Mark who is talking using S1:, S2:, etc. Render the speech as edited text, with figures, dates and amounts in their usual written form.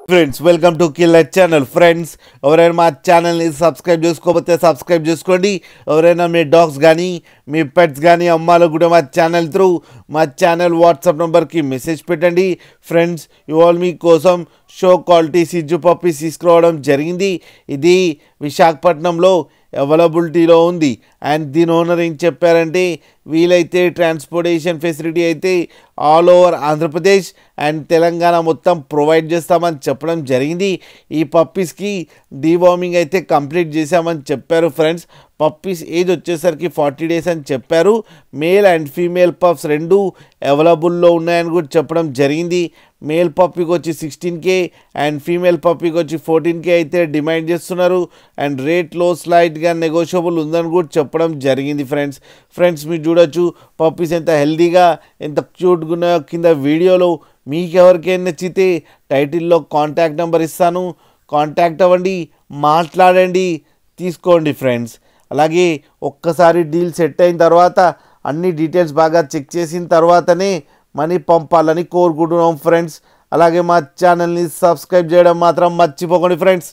S1: Friends welcome to killer channel. Friends ఎవరైనా మా ఛానల్ని సబ్స్క్రైబ్ చేసుకోకపోతే సబ్స్క్రైబ్ చేసుకోండి. ఎవరైనా మీ డాగ్స్ కానీ మీ పెట్స్ కానీ అమ్మాలో కూడా మా ఛానల్ త్రూ మా ఛానల్ వాట్సాప్ నెంబర్కి మెసేజ్ పెట్టండి. ఫ్రెండ్స్ ఇవాళ మీకోసం షో క్వాలిటీ సిజ్జు పప్పీస్ తీసుకురావడం జరిగింది. ఇది విశాఖపట్నంలో అవైలబిలిటీలో ఉంది. అండ్ దీని ఓనర్ ఏం చెప్పారంటే వీలైతే ట్రాన్స్పోర్టేషన్ ఫెసిలిటీ అయితే all over Andhra Pradesh and Telangana మొత్తం ప్రొవైడ్ చేస్తామని చెప్పడం జరిగింది. ఈ పప్పీస్కి డీవార్మింగ్ అయితే కంప్లీట్ చేశామని చెప్పారు. ఫ్రెండ్స్ పప్పీస్ ఏజ్ వచ్చేసరికి 40 days అని చెప్పారు. మేల్ అండ్ ఫీమేల్ పప్స్ రెండు అవైలబుల్లో ఉన్నాయని కూడా చెప్పడం జరిగింది. మేల్ పప్పీకి వచ్చి 16K అండ్ ఫీమేల్ పప్పీకి వచ్చి 14K అయితే డిమాండ్ చేస్తున్నారు. అండ్ రేట్లో స్లైట్గా నెగోషియబుల్ ఉందని కూడా చెప్పడం జరిగింది. ఫ్రెండ్స్ మీరు చూడొచ్చు పప్పీస్ ఎంత హెల్తీగా ఎంత క్యూట్గా ఉన్నాయో. కింద వీడియోలో మీకు ఎవరికైనా నచ్చితే టైటిల్లో కాంటాక్ట్ నెంబర్ ఇస్తాను, కాంటాక్ట్ అవ్వండి, మాట్లాడండి, తీసుకోండి. ఫ్రెండ్స్ అలాగే ఒక్కసారి డీల్ సెట్ అయిన తర్వాత అన్ని డీటెయిల్స్ బాగా చెక్ చేసిన తర్వాతనే మనీ పంపాలని కోరుకుంటున్నాం. ఫ్రెండ్స్ అలాగే మా ఛానల్ని సబ్స్క్రైబ్ చేయడం మాత్రం మర్చిపోకండి. ఫ్రెండ్స్